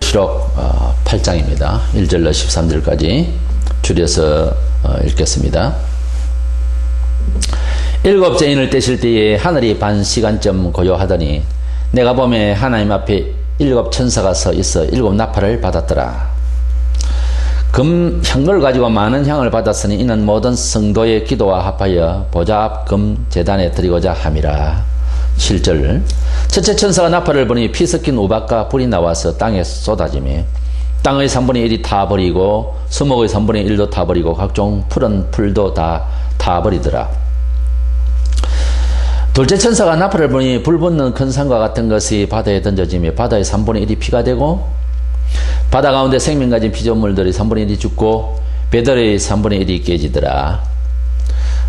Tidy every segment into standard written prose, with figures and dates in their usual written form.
계시록 8장입니다. 1절로 13절까지 줄여서 읽겠습니다. 일곱째 인을 떼실 때에 하늘이 반 시간쯤 고요하더니 내가 보매 하나님 앞에 일곱 천사가 서 있어 일곱 나팔을 받았더라. 금 향로를 가지고 많은 향을 받았으니 이는 모든 성도의 기도와 합하여 보좌 앞 금 제단에 드리고자 함이라. 7절 첫째 천사가 나팔을 보니 피 섞인 우박과 불이 나와서 땅에 쏟아지며 땅의 3분의 1이 타버리고 수목의 3분의 1도 타버리고 각종 푸른 풀도 다 타버리더라. 둘째 천사가 나팔을 보니 불 붙는 큰 산과 같은 것이 바다에 던져지며 바다의 3분의 1이 피가 되고 바다 가운데 생명 가진 피조물들이 3분의 1이 죽고 배들의 3분의 1이 깨지더라.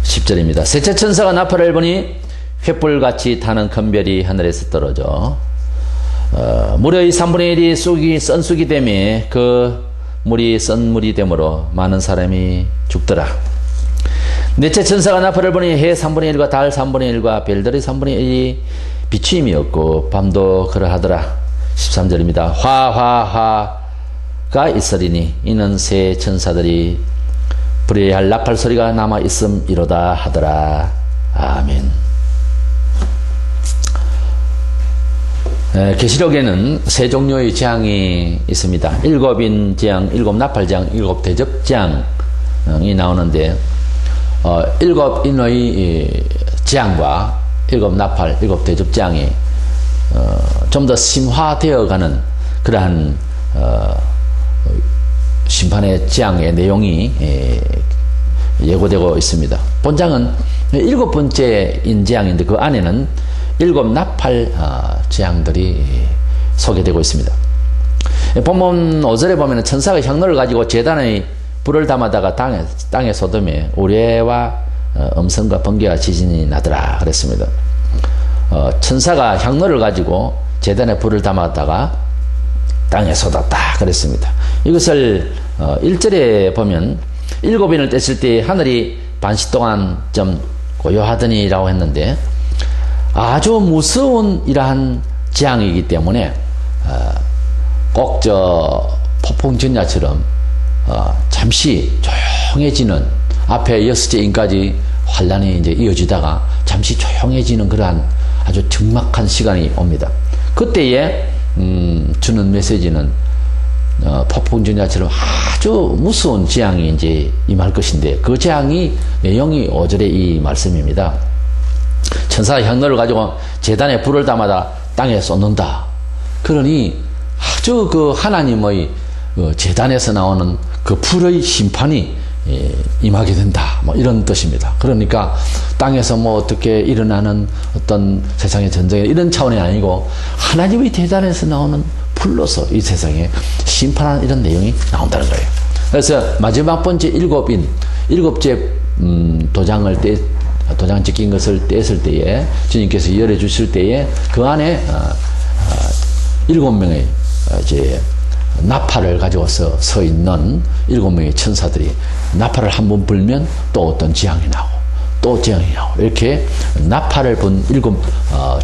10절입니다. 셋째 천사가 나팔을 보니 횃불같이 타는 큰 별이 하늘에서 떨어져 물의 3분의 1이 썬쑥이 되며 그 물이 썬물이 되므로 많은 사람이 죽더라. 넷째 천사가 나팔을 보니 해 3분의 1과 달 3분의 1과 별들의 3분의 1이 비추임이 없고 밤도 그러하더라. 13절입니다. 화화화가 있으리니 이는 새 천사들이 불어야 할 나팔 소리가 남아 있음이로다 하더라. 아멘. 계시록에는 세 종류의 재앙이 있습니다. 일곱인 재앙, 일곱 나팔 재앙, 일곱 대접 재앙이 나오는데 일곱 인의 재앙과 일곱 나팔, 일곱 대접 재앙이 좀 더 심화되어가는 그러한 심판의 재앙의 내용이 예고되고 있습니다. 본장은 일곱 번째 인재앙인데 그 안에는 일곱 나팔 재앙들이 소개되고 있습니다. 본문 5절에 보면 천사가 향로를 가지고 제단의 불을 담아다가 땅에 쏟으며 우레와 음성과 번개와 지진이 나더라 그랬습니다. 천사가 향로를 가지고 제단에 불을 담았다가 땅에 쏟았다 그랬습니다. 이것을 1절에 보면 일곱인을 뗐을 때 하늘이 반시 동안 좀 고요하더니 라고 했는데 아주 무서운 이러한 재앙이기 때문에 꼭 폭풍전야처럼 잠시 조용해지는 앞에 6째 인까지 환란이 이제 이어지다가 잠시 조용해지는 그러한 아주 적막한 시간이 옵니다. 그때에 주는 메시지는 폭풍전야처럼 아주 무서운 재앙이 이제 임할 것인데 그 재앙이 내용이 5절의 이 말씀입니다. 천사가 향로를 가지고 제단에 불을 담아다 땅에 쏟는다. 그러니 아주 그 하나님의 제단에서 나오는 그 불의 심판이 임하게 된다. 뭐 이런 뜻입니다. 그러니까 땅에서 뭐 어떻게 일어나는 어떤 세상의 전쟁 이런 차원이 아니고 하나님의 제단에서 나오는 불로서 이 세상에 심판하는 이런 내용이 나온다는 거예요. 그래서 마지막 번째 일곱째 도장 찍힌 것을 뗐을 때에 주님께서 열어 주실 때에 그 안에 7명의 이제 나팔을 가지고서 서 있는 7명의 천사들이 나팔을 한번 불면 또 어떤 재앙이 나오고 또 재앙이 나오고 이렇게 나팔을 분 7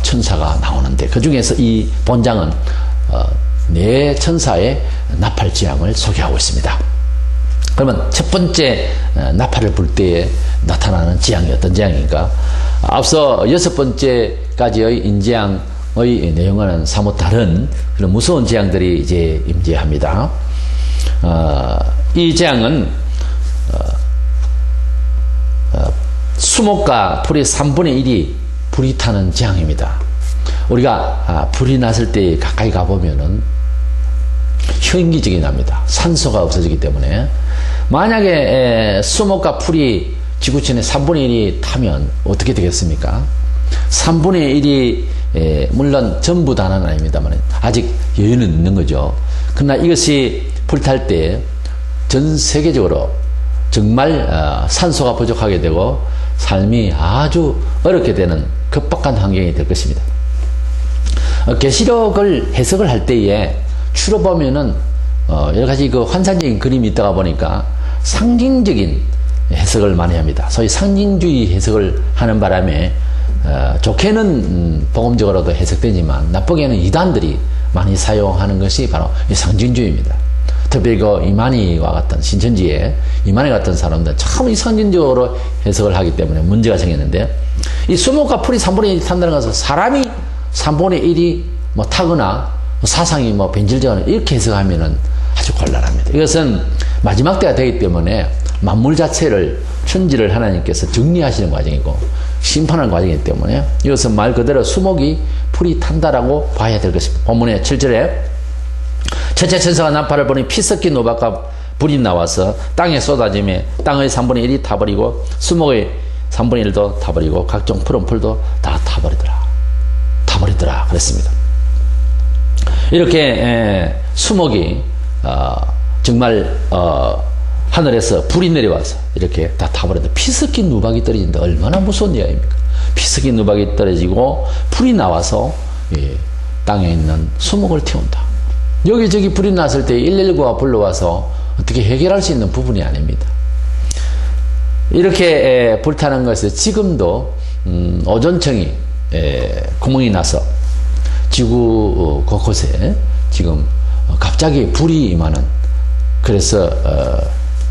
천사가 나오는데 그 중에서 이 본장은 4 천사의 나팔 재앙을 소개하고 있습니다. 그러면 첫 번째 나팔을 불 때에 나타나는 재앙이 어떤 재앙인가? 앞서 6번째까지의 인재앙의 내용과는 사뭇 다른 그런 무서운 재앙들이 이제 임재합니다. 이 재앙은 수목과 풀의 3분의 1이 불이 타는 재앙입니다. 우리가 불이 났을 때 가까이 가보면은 현기증이 납니다. 산소가 없어지기 때문에. 만약에 수목과 풀이 지구촌의 3분의 1이 타면 어떻게 되겠습니까? 3분의 1이 물론 전부 다는 아닙니다만 아직 여유는 있는 거죠. 그러나 이것이 불탈 때 전 세계적으로 정말 산소가 부족하게 되고 삶이 아주 어렵게 되는 급박한 환경이 될 것입니다. 계시록을 해석을 할 때에 주로 보면은 여러 가지 그 환상적인 그림이 있다가 보니까 상징적인 해석을 많이 합니다. 소위 상징주의 해석을 하는 바람에 좋게는 복음적으로도 해석되지만 나쁘게는 이단들이 많이 사용하는 것이 바로 이 상징주의입니다. 특별히 그 이만희와 같은 신천지에 이만희 같은 사람들 참 이 상징적으로 해석을 하기 때문에 문제가 생겼는데, 이 수목과 풀이 3분의 1이 탄다는 것은 사람이 3분의 1이 뭐 타거나 사상이 뭐 변질되거나 이렇게 해석하면은 아주 곤란합니다. 이것은 마지막 때가 되기 때문에 만물 자체를 천지를 하나님께서 정리하시는 과정이고 심판하는 과정이기 때문에 이것은 말 그대로 수목이 풀이 탄다라고 봐야 될 것입니다. 본문의 7절에 첫째 천사가 나팔을 보니 피 섞인 노박과 불이 나와서 땅에 쏟아지며 땅의 3분의 1이 타버리고 수목의 3분의 1도 타버리고 각종 푸른 풀도 다 타버리더라 그랬습니다. 이렇게 수목이 정말 하늘에서 불이 내려와서 이렇게 다 타버렸는데, 피 섞인 누박이 떨어진다. 얼마나 무서운 이야기입니까? 피 섞인 누박이 떨어지고 불이 나와서 땅에 있는 수목을 태운다. 여기저기 불이 났을 때 119가 불러와서 어떻게 해결할 수 있는 부분이 아닙니다. 이렇게 불타는 것을 지금도 오존층이 구멍이 나서 지구 곳곳에 지금 갑자기 불이 임하는, 그래서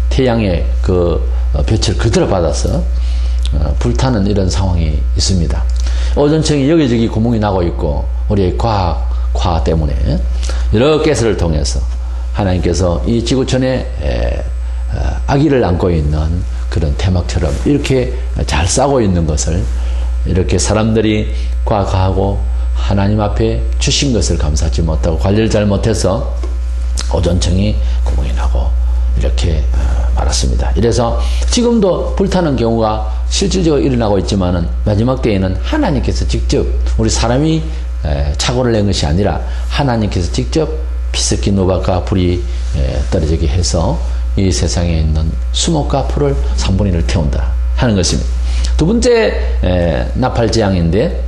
태양의 그 빛을 그대로 받아서 불타는 이런 상황이 있습니다. 오존층이 여기저기 구멍이 나고 있고, 우리의 과학 때문에 여러 가지를 통해서 하나님께서 이 지구촌에 아기를 안고 있는 그런 태막처럼 이렇게 잘 싸고 있는 것을 이렇게 사람들이 과거하고 하나님 앞에 주신 것을 감사하지 못하고 관리를 잘 못해서 오존층이 구멍이 나고 이렇게 말았습니다. 이래서 지금도 불타는 경우가 실질적으로 일어나고 있지만은 마지막 때에는 하나님께서 직접, 우리 사람이 착오를 낸 것이 아니라 하나님께서 직접 피 섞인 노박과 불이 떨어지게 해서 이 세상에 있는 수목과 풀을 3분의 1을 태운다 하는 것입니다. 두 번째 나팔재앙인데,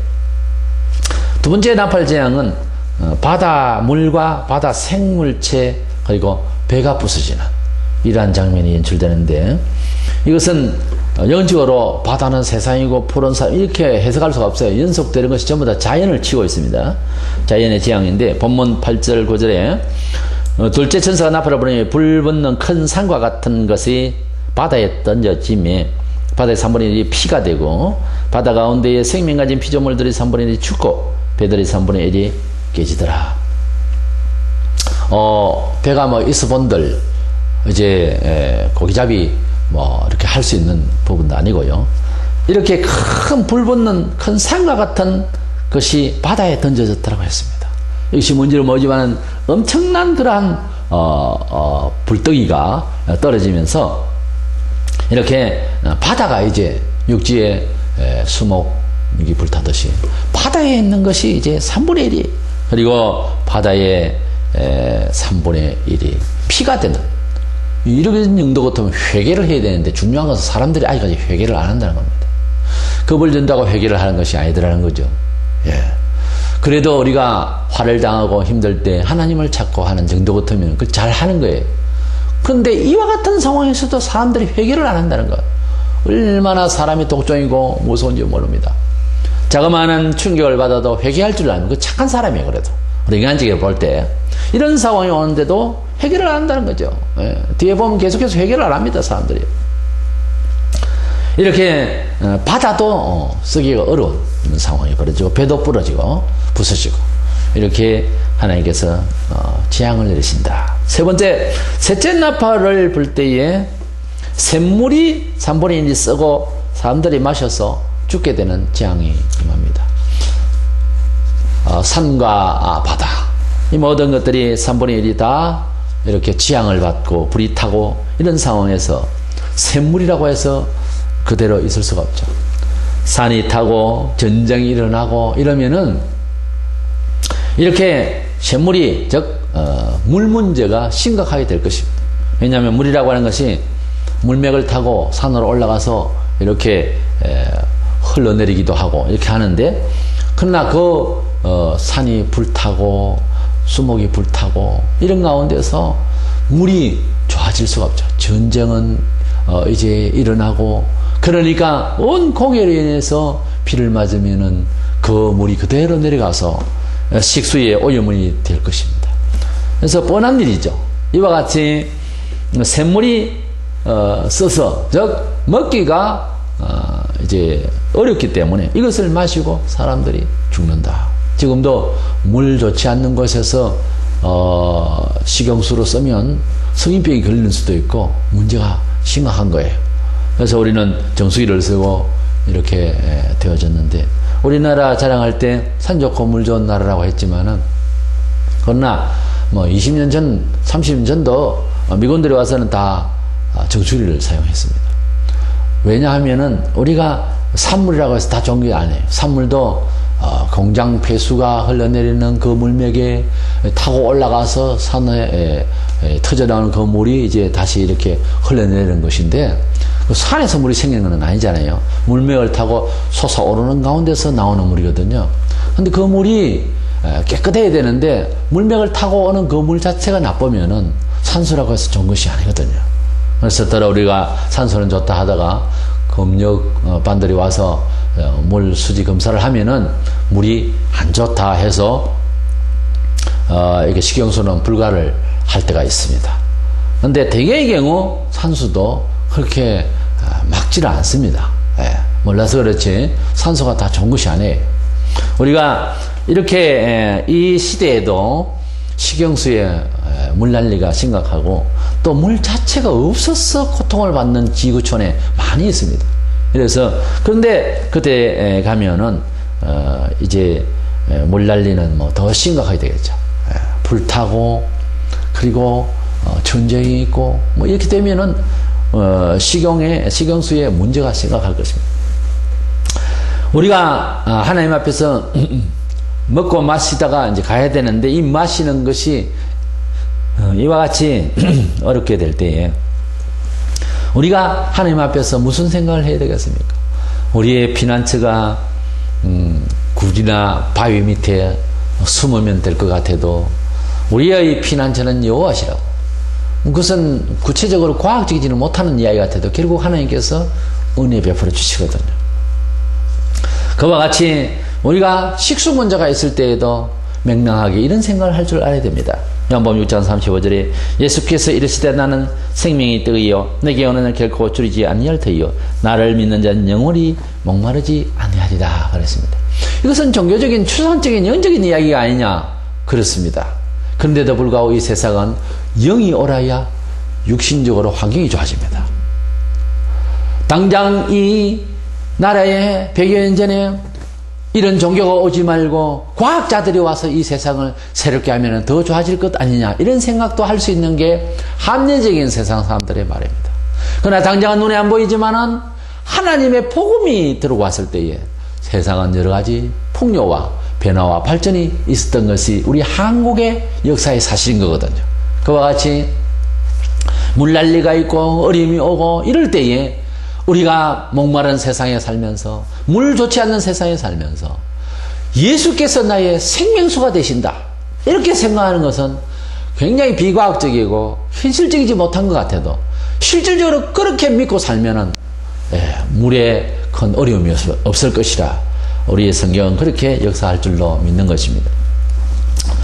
두 번째 나팔재앙은 바다 물과 바다 생물체 그리고 배가 부서지는 이러한 장면이 연출되는데, 이것은 영적으로 바다는 세상이고 풀은 사람 이렇게 해석할 수가 없어요. 연속되는 것이 전부 다 자연을 치고 있습니다. 자연의 재앙인데, 본문 8절 9절에 둘째 천사가 나팔을 부르니 불 붙는 큰 산과 같은 것이 바다에 던져지며 바다의 3분의 1이 피가 되고 바다 가운데에 생명 가진 피조물들이 3분의 1이 죽고 배들이 3분의 1이 깨지더라. 배가 뭐 있어 본들 이제 고기잡이 뭐 이렇게 할 수 있는 부분도 아니고요. 이렇게 큰 불 붙는 큰 산과 같은 것이 바다에 던져졌다고 했습니다. 이것이 뭔지는 모르지만 엄청난 그러한 불덩이가 떨어지면서 이렇게 바다가 이제 육지에 수목이 불타듯이 바다에 있는 것이 이제 3분의 1이, 그리고 바다의 3분의 1이 피가 되는, 이런 정도 같으면 회개를 해야 되는데 중요한 것은 사람들이 아직까지 회개를 안 한다는 겁니다. 겁을 준다고 회개를 하는 것이 아니더라는 거죠. 예. 그래도 우리가 화를 당하고 힘들 때 하나님을 찾고 하는 정도 같으면 그걸 잘 하는 거예요. 그런데 이와 같은 상황에서도 사람들이 회개를 안 한다는 것, 얼마나 사람이 독종이고 무서운지 모릅니다. 자그마한 충격을 받아도 회개할 줄 알면 그 착한 사람이에요. 그래도 우리 인간적으로 볼 때 이런 상황이 오는데도 회개를 안 한다는 거죠. 예. 뒤에 보면 계속해서 회개를 안 합니다. 사람들이. 이렇게 바다도 쓰기가 어려운 상황이 벌어지고 배도 부러지고 부서지고 이렇게 하나님께서 재앙을 내리신다. 세 번째, 셋째 나팔을 불 때에 샘물이 3분의 1이 쓰고 사람들이 마셔서 죽게 되는 재앙이 임합니다. 산과 바다, 이 모든 것들이 3분의 1이 다 이렇게 재앙을 받고 불이 타고 이런 상황에서 샘물이라고 해서 그대로 있을 수가 없죠. 산이 타고 전쟁이 일어나고 이러면은 이렇게 샘물이, 즉 물 문제가 심각하게 될 것입니다. 왜냐하면 물이라고 하는 것이 물맥을 타고 산으로 올라가서 이렇게 흘러내리기도 하고 이렇게 하는데, 그러나 그 산이 불타고 수목이 불타고 이런 가운데서 물이 좋아질 수가 없죠. 전쟁은 이제 일어나고, 그러니까 온 공해로 인해서 비를 맞으면은 그 물이 그대로 내려가서 식수의 오염이 될 것입니다. 그래서 뻔한 일이죠. 이와 같이 샘물이 써서, 즉 먹기가 이제 어렵기 때문에 이것을 마시고 사람들이 죽는다. 지금도 물 좋지 않는 곳에서 식용수로 쓰면 성인병이 걸리는 수도 있고 문제가 심각한 거예요. 그래서 우리는 정수기를 쓰고 이렇게 되어졌는데, 우리나라 자랑할 때 산 좋고 물 좋은 나라라고 했지만은, 그러나 뭐 20년 전, 30년 전도 미군들이 와서는 다 정수기를 사용했습니다. 왜냐하면은 우리가 산물이라고 해서 다 좋은 게 아니에요. 산물도 공장 폐수가 흘러내리는 그 물맥에 타고 올라가서 산에 터져나오는 그 물이 이제 다시 이렇게 흘러내리는 것인데, 그 산에서 물이 생기는 건 아니잖아요. 물맥을 타고 솟아오르는 가운데서 나오는 물이거든요. 근데 그 물이 깨끗해야 되는데 물맥을 타고 오는 그 물 자체가 나쁘면은 산소라고 해서 좋은 것이 아니거든요. 그래서 따라 우리가 산소는 좋다 하다가 검역 반들이 와서 물 수지 검사를 하면은 물이 안 좋다 해서 이게 식용수는 불가를 할 때가 있습니다. 근데 대개의 경우 산수도 그렇게 막지를 않습니다. 몰라서 그렇지 산소가 다 좋은 것이 아니에요. 우리가 이렇게 이 시대에도 식용수의 물난리가 심각하고 또 물 자체가 없어서 고통을 받는 지구촌에 많이 있습니다. 그래서 그런데 그때 가면은 이제 물난리는 뭐 더 심각하게 되겠죠. 불타고 그리고 전쟁이 있고 뭐 이렇게 되면은 식용수의 문제가 심각할 것입니다. 우리가 하나님 앞에서 먹고 마시다가 이제 가야 되는데, 이 마시는 것이 이와 같이 어렵게 될 때에 우리가 하나님 앞에서 무슨 생각을 해야 되겠습니까? 우리의 피난처가 굴이나 바위 밑에 숨으면 될 것 같아도 우리의 피난처는 여호와시라고. 그것은 구체적으로 과학적이지는 못하는 이야기 같아도 결국 하나님께서 은혜 베풀어 주시거든요. 그와 같이 우리가 식수 문제가 있을 때에도 명랑하게 이런 생각을 할 줄 알아야 됩니다. 요한복음 6장 35절에 예수께서 이르시되 나는 생명의 떡이요 내게 오는 날 결코 줄이지 아니할 터이요 나를 믿는 자는 영원히 목마르지 아니하리라 그랬습니다. 이것은 종교적인 추상적인 영적인 이야기가 아니냐 그렇습니다. 그런데도 불구하고 이 세상은 영이 오라야 육신적으로 환경이 좋아집니다. 당장 이 나라에 100여 년 전에 이런 종교가 오지 말고 과학자들이 와서 이 세상을 새롭게 하면 더 좋아질 것 아니냐, 이런 생각도 할 수 있는 게 합리적인 세상 사람들의 말입니다. 그러나 당장은 눈에 안 보이지만은 하나님의 복음이 들어왔을 때에 세상은 여러 가지 풍요와 변화와 발전이 있었던 것이 우리 한국의 역사의 사실인 거거든요. 그와 같이 물난리가 있고 어려움이 오고 이럴 때에 우리가 목마른 세상에 살면서, 물 좋지 않는 세상에 살면서 예수께서 나의 생명수가 되신다, 이렇게 생각하는 것은 굉장히 비과학적이고 현실적이지 못한 것 같아도 실질적으로 그렇게 믿고 살면은 물에 큰 어려움이 없을 것이라 우리의 성경은 그렇게 역사할 줄로 믿는 것입니다.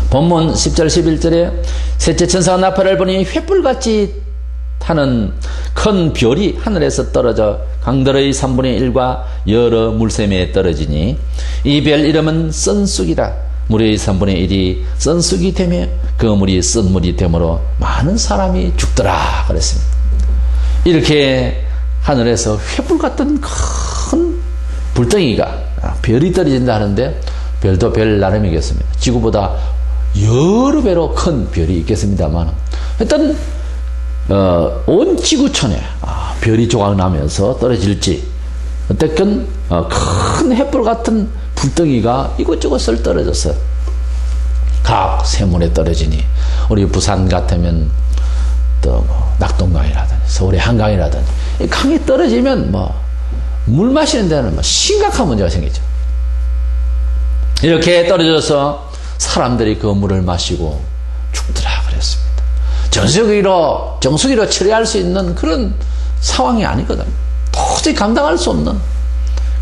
본문 10절 11절에 셋째 천사가 나팔을 부니 횃불같이 타는 큰 별이 하늘에서 떨어져 강들의 3분의 1과 여러 물샘에 떨어지니 이 별 이름은 썬쑥이라. 물의 3분의 1이 썬쑥이 되며 그 물이 쓴물이 되므로 많은 사람이 죽더라 그랬습니다. 이렇게 하늘에서 횃불 같은 큰 불덩이가 별이 떨어진다 하는데, 별도 별 나름이겠습니다. 지구보다 여러 배로 큰 별이 있겠습니다만 일단 온 지구촌에 별이 조각나면서 떨어질지, 어쨌든 큰 횃불 같은 불덩이가 이곳저곳을 떨어졌어요. 각 세문에 떨어지니 우리 부산 같으면 또 낙동강이라든지 서울의 한강이라든지 이 강이 떨어지면 물 마시는 데는 심각한 문제가 생기죠. 이렇게 떨어져서 사람들이 그 물을 마시고 죽더라 그랬습니다. 정수기로 처리할 수 있는 그런 상황이 아니거든요. 도저히 감당할 수 없는,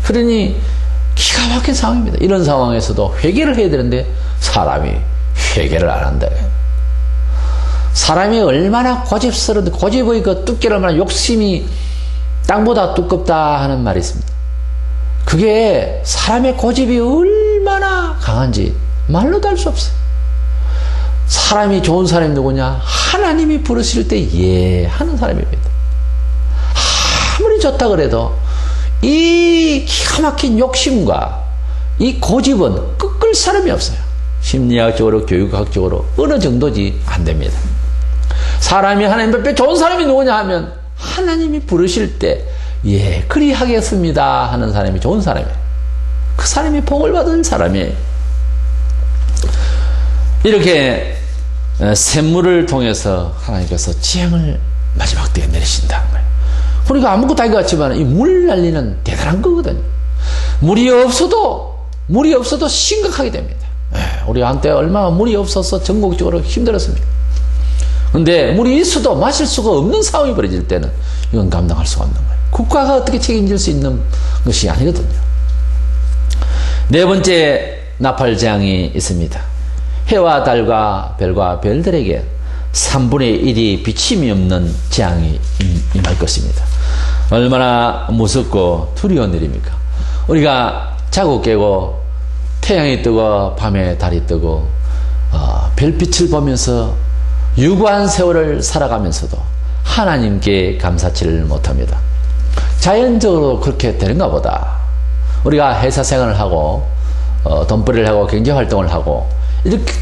그러니 기가 막힌 상황입니다. 이런 상황에서도 회개를 해야 되는데 사람이 회개를 안 한다. 사람이 얼마나 고집스러운데, 고집의 그 두께를 얼마나 욕심이 땅보다 두껍다 하는 말이 있습니다. 그게 사람의 고집이 얼마나 강한지 말로도 할 수 없어요. 사람이 좋은 사람이 누구냐? 하나님이 부르실 때 예 하는 사람입니다. 아무리 좋다 그래도 이 기가 막힌 욕심과 이 고집은 꺾을 사람이 없어요. 심리학적으로 교육학적으로 어느 정도지 안 됩니다. 사람이 하나님 앞에 좋은 사람이 누구냐 하면 하나님이 부르실 때 예 그리하겠습니다 하는 사람이 좋은 사람이에요. 그 사람이 복을 받은 사람이에요. 이렇게 샘물을 통해서 하나님께서 재앙을 마지막 때에 내리신다는 거예요. 우리가 아무것도 아닌 것 같지만 이 물 난리는 대단한 거거든요. 물이 없어도 심각하게 됩니다. 우리 한때 얼마나 물이 없어서 전국적으로 힘들었습니까? 근데 물이 있어도 마실 수가 없는 상황이 벌어질 때는 이건 감당할 수가 없는 거예요. 국가가 어떻게 책임질 수 있는 것이 아니거든요. 네 번째 나팔 재앙이 있습니다. 해와 달과 별과 별들에게 3분의 1이 비침이 없는 재앙이 임할 것입니다. 얼마나 무섭고 두려운 일입니까? 우리가 자고 깨고 태양이 뜨고 밤에 달이 뜨고 별빛을 보면서 유구한 세월을 살아가면서도 하나님께 감사치를 못합니다. 자연적으로 그렇게 되는가 보다. 우리가 회사 생활을 하고 돈벌이를 하고 경제활동을 하고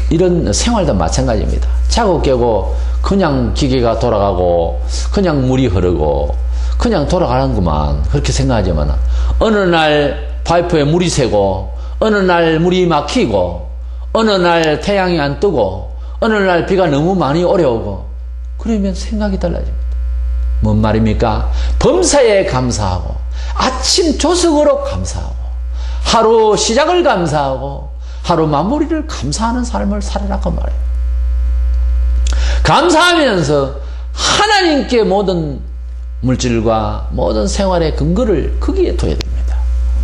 이런 생활도 마찬가지입니다. 자고 깨고 그냥 기계가 돌아가고 그냥 물이 흐르고 그냥 돌아가는구만 그렇게 생각하지만 어느 날 파이프에 물이 새고 어느 날 물이 막히고 어느 날 태양이 안 뜨고 어느 날 비가 너무 많이 오려오고 그러면 생각이 달라집니다. 뭔 말입니까? 범사에 감사하고 아침 조석으로 감사하고 하루 시작을 감사하고 하루 마무리를 감사하는 삶을 살아라고 말해요. 감사하면서 하나님께 모든 물질과 모든 생활의 근거를 거기에 둬야 됩니다.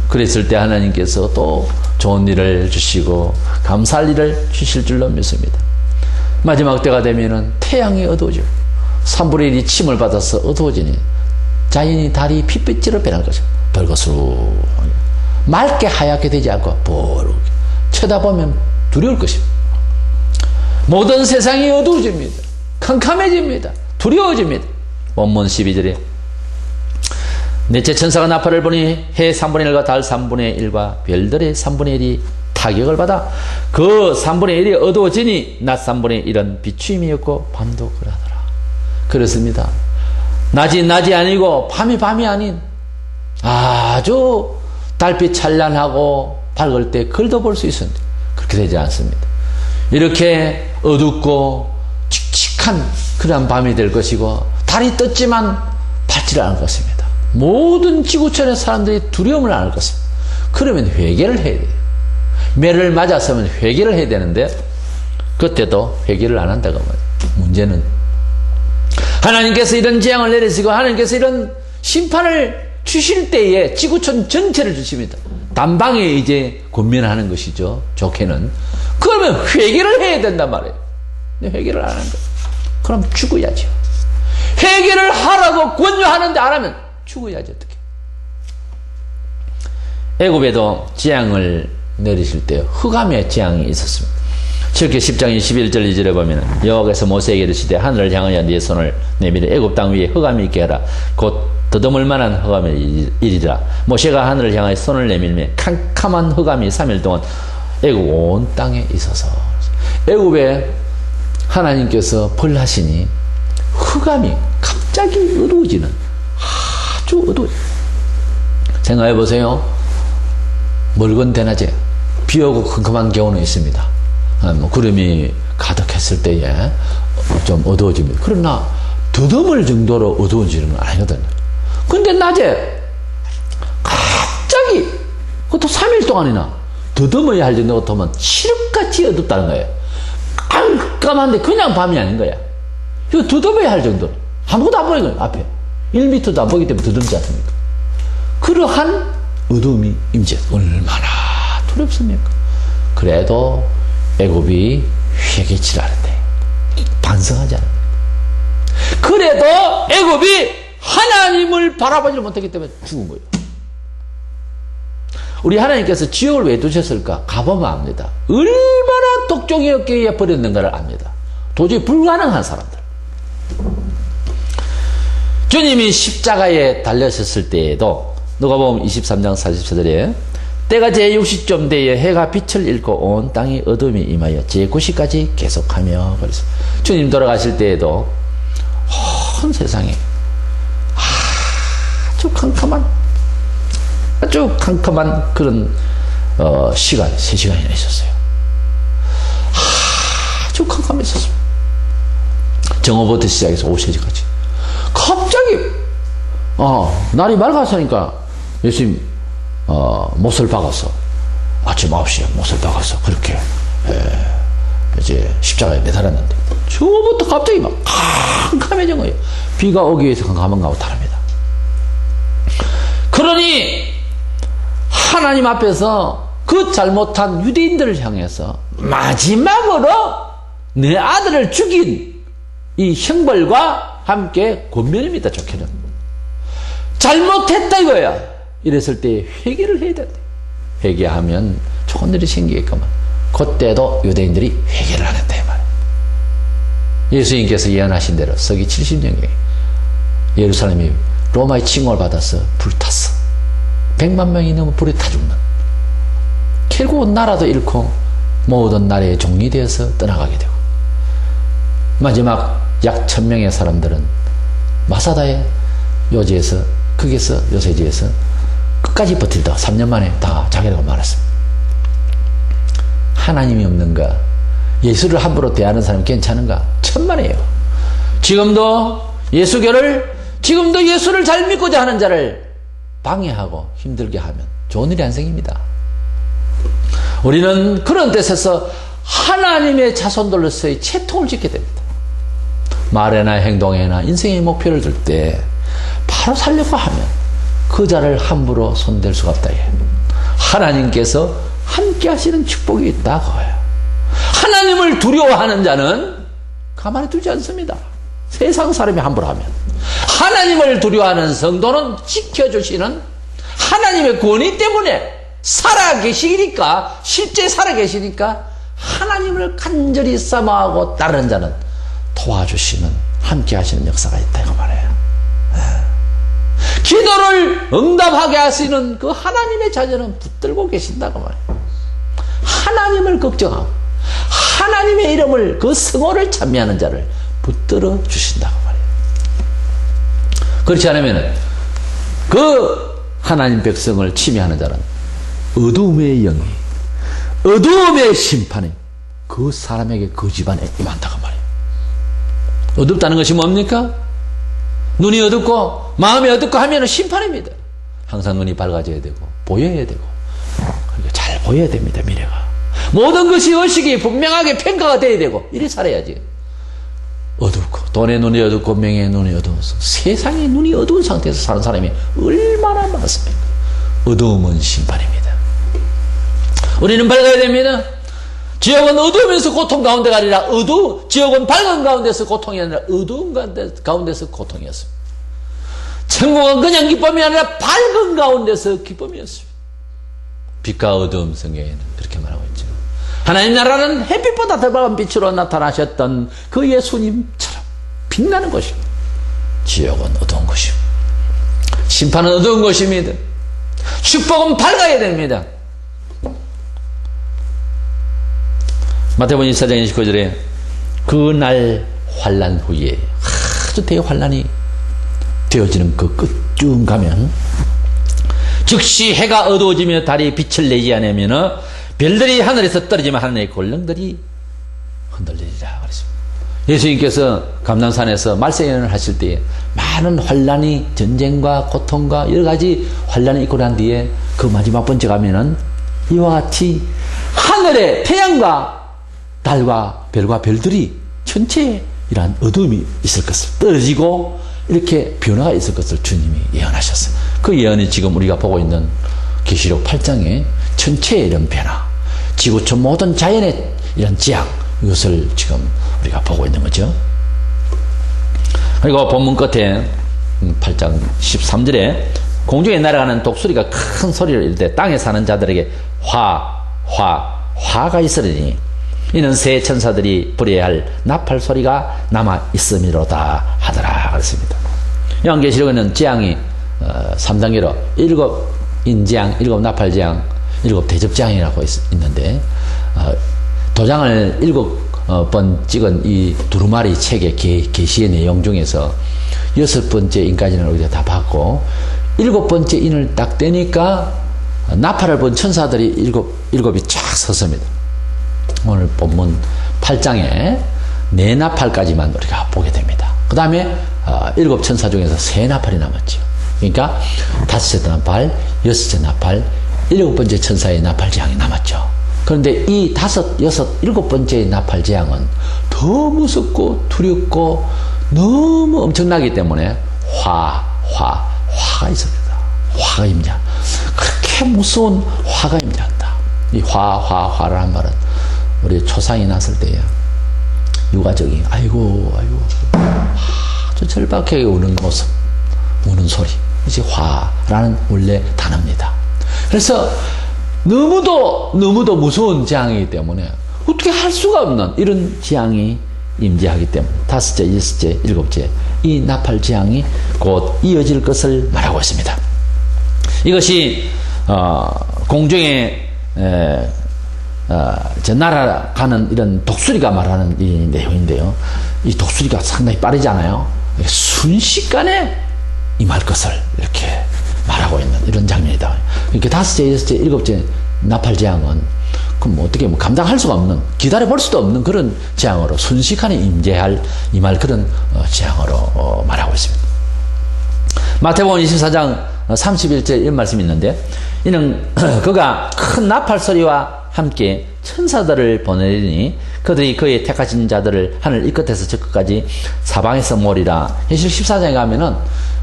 그랬을 때 하나님께서 또 좋은 일을 주시고 감사할 일을 주실 줄로 믿습니다. 마지막 때가 되면은 태양이 어두워져 3분의 1이 침을 받아서 어두워지니 자연이 달이 핏빛으로 변할 것입니다. 벌거스로 맑게 하얗게 되지 않고 보르게 쳐다보면 두려울 것입니다. 모든 세상이 어두워집니다. 캄캄해집니다. 두려워집니다. 본문 12절에 넷째 천사가 나팔을 보니 해 3분의 1과 달 3분의 1과 별들의 3분의 1이 타격을 받아 그 3분의 1이 어두워지니 낮 3분의 1은 비추임이 없고 밤도 그러하더라. 그렇습니다. 낮이 낮이 아니고 밤이 밤이 아닌 아주 달빛 찬란하고 밝을 때 글도 볼 수 있었는데 그렇게 되지 않습니다. 이렇게 어둡고 칙칙한 그러한 밤이 될 것이고 달이 떴지만 밝지 않을 것입니다. 모든 지구촌의 사람들이 두려움을 안을 것입니다. 그러면 회개를 해야 돼요. 매를 맞았으면 회개를 해야 되는데 그때도 회개를 안 한다고 말이에요. 문제는 하나님께서 이런 재앙을 내리시고 하나님께서 이런 심판을 주실 때에 지구촌 전체를 주십니다. 단방에 이제 권면하는 것이죠. 좋게는. 그러면 회개를 해야 된단 말이에요. 근데 회개를 안 하는 거예요. 그럼 죽어야죠. 회개를 하라고 권유하는데 안 하면 죽어야지 어떻게. 애굽에도 재앙을 내리실 때 흑암의 재앙이 있었습니다. 출애굽기 10장 21절 2절에 보면 여호와께서 모세에게 이르시되 하늘을 향하여 네 손을 내밀어 애굽 땅 위에 흑암이 있게 하라. 곧 더듬을 만한 흑암이 이리라. 모세가 하늘을 향하여 손을 내밀매 캄캄한 흑암이 3일 동안 애굽 온 땅에 있어서 애굽에 하나님께서 벌하시니 흑암이 갑자기 어두워지는 아주 어두워. 생각해 보세요. 맑은 대낮에 비 오고 컴컴한 겨우는 있습니다. 구름이 가득했을 때에 좀 어두워집니다. 그러나 더듬을 정도로 어두워지는 건 아니거든요. 근데 낮에 갑자기 그것도 3일 동안이나 더듬어야 할 정도가 더면 칠흑같이 어둡다는 거예요. 깜깜한데 그냥 밤이 아닌 거야. 이거 더듬어야 할 정도로 아무것도 안 보이는 거예요. 앞에 1m도 안 보이기 때문에 더듬지 않습니까? 그러한 어두움이 임재 얼마나 두렵습니까? 그래도 애굽이 회개치 않은데 반성하지 않는다. 그래도 애굽이 하나님을 바라보지 못했기 때문에 죽은 거예요. 우리 하나님께서 지옥을 왜 두셨을까? 가보면 압니다. 얼마나 독종이었기에 버렸는가를 압니다. 도저히 불가능한 사람들. 주님이 십자가에 달려셨을 때에도 누가복음 23장 44절에 때가 제60쯤 되어 해가 빛을 잃고 온 땅이 어둠이 임하여 제90까지 계속하며 그래서 주님 돌아가실 때에도 온 세상에 아주 캄캄한 그런 시간 3시간이나 있었어요. 아주 캄캄했었습니다. 정오부터 시작해서 오후 3시까지 갑자기 날이 맑았으니까 예수님 못을 박아서 아침 9시에 못을 박아서 그렇게 이제 십자가에 매달았는데 저부터 갑자기 막 캄캄해진 거예요. 비가 오기 위해서 캄캄한 거하고 다릅니다. 그러니 하나님 앞에서 그 잘못한 유대인들을 향해서 마지막으로 내 아들을 죽인 이 형벌과 함께 권면입니다. 좋게는 잘못했다 이거야. 이랬을 때 회개를 해야 된다. 회개하면 좋은 일이 생기겠구만. 그때도 유대인들이 회개를 안 했다 이 말이에요. 예수님께서 예언하신 대로 서기 70년경에 예루살렘이 로마의 침공을 받아서 불탔어. 100만 명이 넘어 불에 타 죽는. 결국 나라도 잃고 모든 나라의 종이 되어서 떠나가게 되고 마지막 약 1000명의 사람들은 마사다의 요지에서 거기서 요새지에서 끝까지 버틸다 3년 만에 다 자기라고 말했습니다. 하나님이 없는가? 예수를 함부로 대하는 사람이 괜찮은가? 천만에요. 지금도 예수를 잘 믿고자 하는 자를 방해하고 힘들게 하면 좋은 일이 안 생깁니다. 우리는 그런 뜻에서 하나님의 자손들로서의 채통을 짓게 됩니다. 말에나 행동에나 인생의 목표를 들 때 바로 살려고 하면 그 자를 함부로 손댈 수가 없다. 하나님께서 함께 하시는 축복이 있다. 그거예요. 하나님을 두려워하는 자는 가만히 두지 않습니다. 세상 사람이 함부로 하면. 하나님을 두려워하는 성도는 지켜주시는 하나님의 권위 때문에 살아계시니까, 실제 살아계시니까 하나님을 간절히 사모하고 따르는 자는 도와주시는, 함께 하시는 역사가 있다 이거 말이에요. 기도를 응답하게 하시는 그 하나님의 자녀는 붙들고 계신다고 말이에요. 하나님을 걱정하고 하나님의 이름을, 그 성호를 찬미하는 자를 붙들어 주신다고 말이에요. 그렇지 않으면 그 하나님 백성을 침해하는 자는 어두움의 영이, 어두움의 심판이 그 사람에게, 그 집안에 임한다고 말이에요. 어둡다는 것이 뭡니까? 눈이 어둡고 마음이 어둡고 하면 심판입니다. 항상 눈이 밝아져야 되고 보여야 되고 그러니까 잘 보여야 됩니다. 미래가 모든 것이 의식이 분명하게 평가가 돼야 되고 이래 살아야지. 어둡고 돈의 눈이 어둡고 명예의 눈이 어두워서 세상의 눈이 어두운 상태에서 사는 사람이 얼마나 많습니까? 어두움은 심판입니다. 우리는 밝아야 됩니다. 지옥은 어두우면서 고통 가운데가 아니라 지옥은 밝은 가운데서 고통이 아니라 어두운 가운데서 고통이었습니다. 천국은 그냥 기쁨이 아니라 밝은 가운데서 기쁨이었습니다. 빛과 어두움, 성경에는 그렇게 말하고 있죠. 하나님 나라는 햇빛보다 더 밝은 빛으로 나타나셨던 그 예수님처럼 빛나는 것입니다. 지옥은 어두운 것입니다. 심판은 어두운 것입니다. 축복은 밝아야 됩니다. 마태복음 24장 29절에 그날 환난 후에 아주 대환난이 되어지는 그 끝쯤 가면 즉시 해가 어두워지며 달이 빛을 내지 않으면 별들이 하늘에서 떨어지면 하늘의 골령들이 흔들리리라 그랬습니다. 예수님께서 감람산에서 말세연을 하실 때에 많은 환난이, 전쟁과 고통과 여러 가지 환난이 있고 난 뒤에 그 마지막 번째 가면은 이와 같이 하늘에 태양과 달과 별과 별들이 전체에 이러한 어둠이 있을 것을, 떨어지고 이렇게 변화가 있을 것을 주님이 예언하셨어요. 그 예언이 지금 우리가 보고 있는 계시록 8장에 전체의 이런 변화, 지구촌 모든 자연의 이런 재앙, 이것을 지금 우리가 보고 있는 거죠. 그리고 본문 끝에 8장 13절에 공중에 날아가는 독수리가 큰 소리를 이를 때 땅에 사는 자들에게 화가 있으리니 이는 새 천사들이 불해할 나팔 소리가 남아 있음이로다 하더라 그랬습니다. 요한계시록에는 재앙이 3단계로 7인재앙, 7나팔재앙, 7대접재앙이라고 있는데 도장을 7번 찍은 이 두루마리 책의 계시의 내용 중에서 6번째 인까지는 우리가 다 봤고 7번째 인을 딱 떼니까 나팔을 본 천사들이 일곱이 쫙 섰습니다. 오늘 본문 8장에 4나팔까지만 우리가 보게 됩니다. 그 다음에 7 천사 중에서 3나팔이 남았죠. 그러니까 5째 나팔, 6째 나팔, 7번째 천사의 나팔 재앙이 남았죠. 그런데 이 5, 6, 7번째 나팔 재앙은 더 무섭고 두렵고 너무 엄청나기 때문에 화가 있습니다. 화가 임자. 그렇게 무서운 화가 임자한다. 이 화라는 말은 우리 초상이 났을 때야 유가족이 아이고 아주 절박하게 우는 모습, 우는 소리, 이제 화라는 원래 단어입니다. 그래서 너무도 무서운 재앙이기 때문에 어떻게 할 수가 없는 이런 재앙이 임재하기 때문에 5째, 6째, 7째 이 나팔 재앙이 곧 이어질 것을 말하고 있습니다. 이것이 공중에 날아가는 이런 독수리가 말하는 이 내용인데요. 이 독수리가 상당히 빠르잖아요. 순식간에 임할 것을 이렇게 말하고 있는 이런 장면이다. 이렇게 5째, 6째, 7째 나팔 재앙은 그럼 어떻게 감당할 수가 없는, 기다려볼 수도 없는 그런 재앙으로 순식간에 임할 그런 재앙으로 말하고 있습니다. 마태복음 24장 31절 이런 말씀이 있는데 이는 그가 큰 나팔 소리와 함께 천사들을 보내리니 그들이 그의 택하신 자들을 하늘 이 끝에서 저 끝까지 사방에서 모으리라. 예시록 14장에 가면은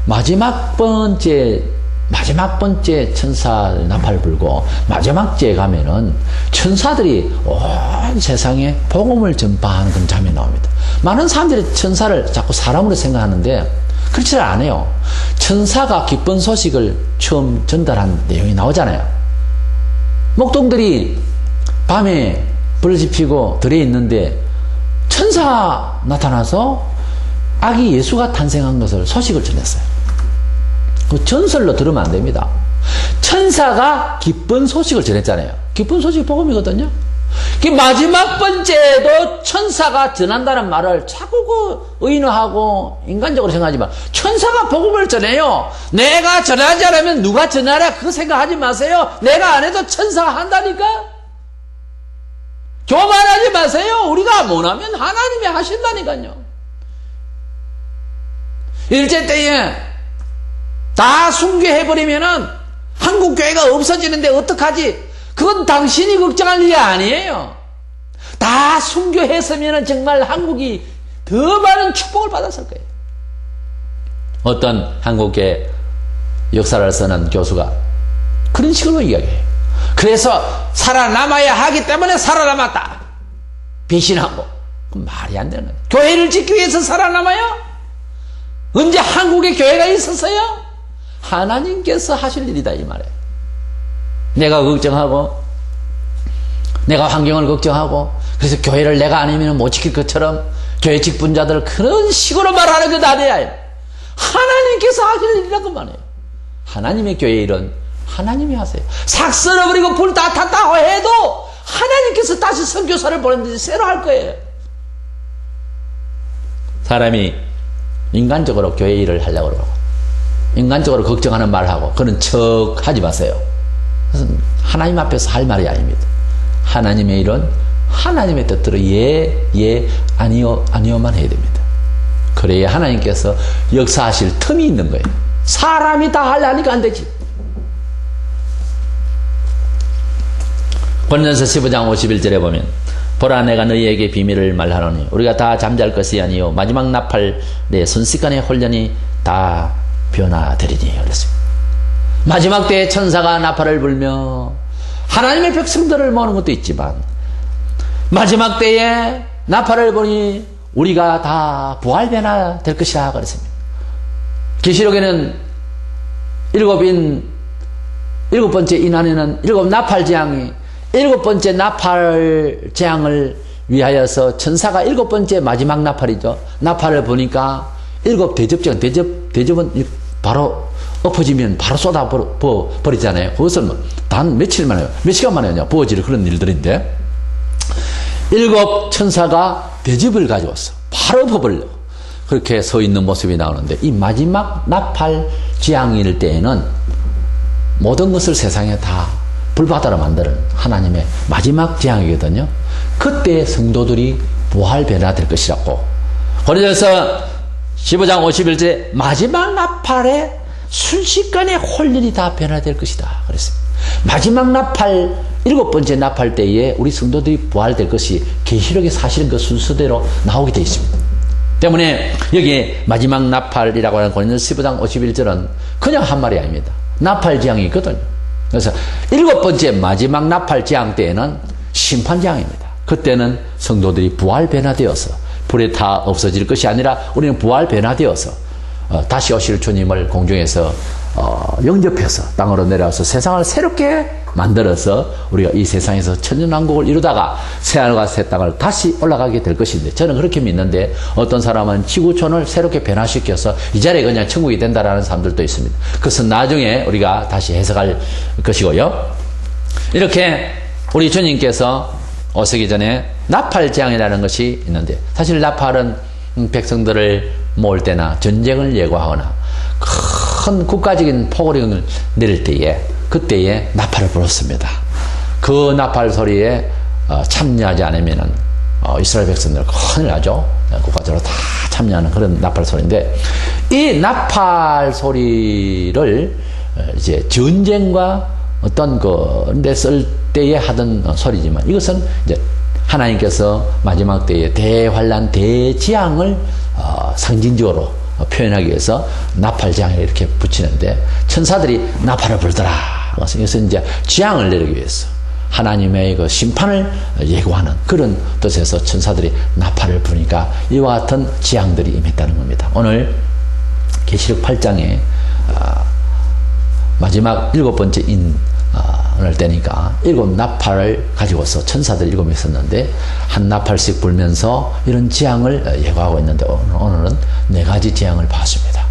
마지막 번째 천사 나팔 불고 마지막 주에 가면은 천사들이 온 세상에 복음을 전파하는 그런 장면이 나옵니다. 많은 사람들이 천사를 자꾸 사람으로 생각하는데 그렇지 않아요. 천사가 기쁜 소식을 처음 전달한 내용이 나오잖아요. 목동들이 밤에 불을 피고 들에 있는데 천사 나타나서 아기 예수가 탄생한 것을 소식을 전했어요. 그 전설로 들으면 안 됩니다. 천사가 기쁜 소식을 전했잖아요. 기쁜 소식이 복음이거든요. 그 마지막 번째도 천사가 전한다는 말을 자꾸 의인화하고 인간적으로 생각하지만 천사가 복음을 전해요. 내가 전하지 않으면 누가 전하라 그거 생각하지 마세요. 내가 안 해도 천사가 한다니까. 교만하지 마세요. 우리가 못하면 하나님이 하신다니까요. 일제 때에 다 순교해버리면은 한국 교회가 없어지는데 어떡하지? 그건 당신이 걱정할 일이 아니에요. 다 순교했으면은 정말 한국이 더 많은 축복을 받았을 거예요. 어떤 한국의 역사를 쓰는 교수가 그런 식으로 이야기해요. 그래서 살아남아야 하기 때문에 살아남았다. 배신하고. 말이 안 되는 거예요. 교회를 짓기 위해서 살아남아요? 언제 한국에 교회가 있었어요? 하나님께서 하실 일이다 이 말이에요. 내가 걱정하고 내가 환경을 걱정하고 그래서 교회를 내가 아니면 못 지킬 것처럼 교회 직분자들 그런 식으로 말하는 것 아니에요. 하나님께서 하실 일이라고 말해요. 하나님의 교회 일은 하나님이 하세요. 삭 썰어버리고 불 다 탔다고 해도 하나님께서 다시 선교사를 보냈는지 새로 할 거예요. 사람이 인간적으로 교회 일을 하려고 그러고 인간적으로 걱정하는 말을 하고 그런 척 하지 마세요. 그것은 하나님 앞에서 할 말이 아닙니다. 하나님의 일은 하나님의 뜻대로 아니요만 해야 됩니다. 그래야 하나님께서 역사하실 틈이 있는 거예요. 사람이 다 하려니까 안 되지. 고린도전서 15장 51절에 보면 보라 내가 너희에게 비밀을 말하노니 우리가 다 잠잘 것이 아니요 마지막 나팔의 순식간에 홀연히 다 변화되리니 그랬습니다. 마지막 때에 천사가 나팔을 불며 하나님의 백성들을 모으는 것도 있지만 마지막 때에 나팔을 보니 우리가 다 부활되나 될 것이라 그랬습니다. 계시록에는 일곱 번째 인 안에는 일곱 나팔 재앙이 일곱 번째 나팔 재앙을 위하여서 천사가 일곱 번째 마지막 나팔이죠. 나팔을 보니까 일곱 대접장, 대접은 바로 엎어지면 바로 쏟아 버리잖아요. 그것은 단 며칠 만에, 몇 시간 만에 그냥 부어지는 그런 일들인데, 일곱 천사가 대접을 가져왔어. 바로 엎어버리려고. 그렇게 서 있는 모습이 나오는데, 이 마지막 나팔 재앙일 때에는 모든 것을 세상에 다 불바다로 만드는 하나님의 마지막 재앙이거든요. 그때 성도들이 부활 변화될 것이라고. 고린도서 15장 51절에 마지막 나팔에 순식간에 홀일이 다 변화될 것이다 그랬습니다. 마지막 나팔, 일곱 번째 나팔 때에 우리 성도들이 부활될 것이 계시록의 사실은 그 순서대로 나오게 되어 있습니다. 때문에 여기에 마지막 나팔이라고 하는 고린도서 15장 51절은 그냥 한 말이 아닙니다. 나팔 재앙이 있거든요. 그래서 일곱 번째 마지막 나팔 재앙 때에는 심판 재앙입니다. 그때는 성도들이 부활 변화되어서 불에 다 없어질 것이 아니라 우리는 부활 변화되어서 다시 오실 주님을 공중에서 영접해서 땅으로 내려와서 세상을 새롭게 만들어서 우리가 이 세상에서 천년왕국을 이루다가 새하늘과 새 땅을 다시 올라가게 될 것인데, 저는 그렇게 믿는데 어떤 사람은 지구촌을 새롭게 변화시켜서 이 자리에 그냥 천국이 된다라는 사람들도 있습니다. 그것은 나중에 우리가 다시 해석할 것이고요. 이렇게 우리 주님께서 오시기 전에 나팔 재앙이라는 것이 있는데, 사실 나팔은 백성들을 모을 때나 전쟁을 예고하거나 큰 국가적인 포고령을 내릴 때에, 그때에 나팔을 불었습니다. 그 나팔 소리에 참여하지 않으면은 이스라엘 백성들 큰일 나죠. 국가적으로 다 참여하는 그런 나팔 소리인데, 이 나팔 소리를 이제 전쟁과 어떤 그런데 쓸 때에 하던 소리지만, 이것은 이제 하나님께서 마지막 때에 대환란 대지향을 상징적으로 표현하기 위해서 나팔 재앙을 이렇게 붙이는데, 천사들이 나팔을 불더라. 이것은 이제 재앙을 내리기 위해서 하나님의 그 심판을 예고하는 그런 뜻에서 천사들이 나팔을 부니까 이와 같은 재앙들이 임했다는 겁니다. 오늘 계시록 8장에 마지막 일곱 번째 인을 때니까 일곱 나팔을 가지고서 천사들 일곱이 있었는데, 한 나팔씩 불면서 이런 재앙을 예고하고 있는데, 오늘은 네 가지 재앙을 봤습니다.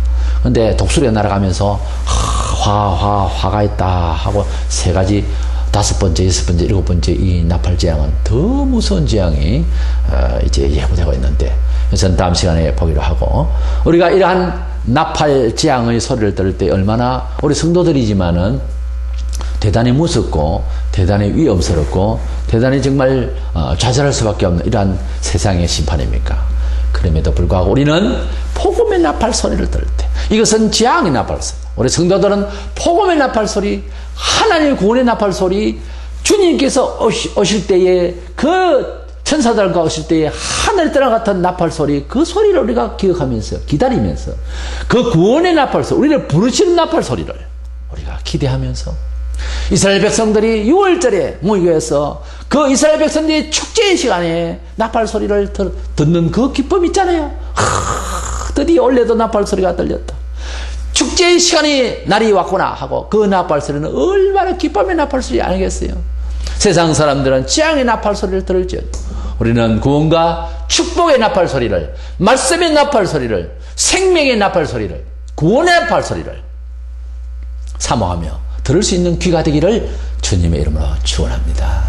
근데 독수리가 날아가면서 화가 있다 하고 세 가지, 다섯 번째, 여섯 번째, 일곱 번째 이 나팔 재앙은 더 무서운 재앙이 이제 예고되고 있는데, 그래서 다음 시간에 보기로 하고, 우리가 이러한 나팔 재앙의 소리를 들을 때 얼마나 우리 성도들이지만은 대단히 무섭고 대단히 위험스럽고 대단히 정말 좌절할 수밖에 없는 이러한 세상의 심판입니까? 그럼에도 불구하고 우리는 복음의 나팔 소리를 들을 때, 이것은 재앙의 나팔 소리, 우리 성도들은 복음의 나팔 소리, 하나님의 구원의 나팔 소리, 주님께서 오실 때에 그 천사들과 오실 때에 하늘 떠나 같은 나팔 소리, 그 소리를 우리가 기억하면서 기다리면서 그 구원의 나팔 소리, 우리를 부르시는 나팔 소리를 우리가 기대하면서, 이스라엘 백성들이 6월절에 모이게해서 그 이스라엘 백성들이 축제의 시간에 나팔 소리를 듣는 그 기쁨 있잖아요. 드디어 올해도 나팔 소리가 들렸다. 축제의 시간이 날이 왔구나 하고, 그 나팔 소리는 얼마나 기쁨의 나팔 소리 아니겠어요? 세상 사람들은 재앙의 나팔 소리를 들을지어 우리는 구원과 축복의 나팔 소리를, 말씀의 나팔 소리를, 생명의 나팔 소리를, 구원의 나팔 소리를 사모하며 들을 수 있는 귀가 되기를 주님의 이름으로 축원합니다.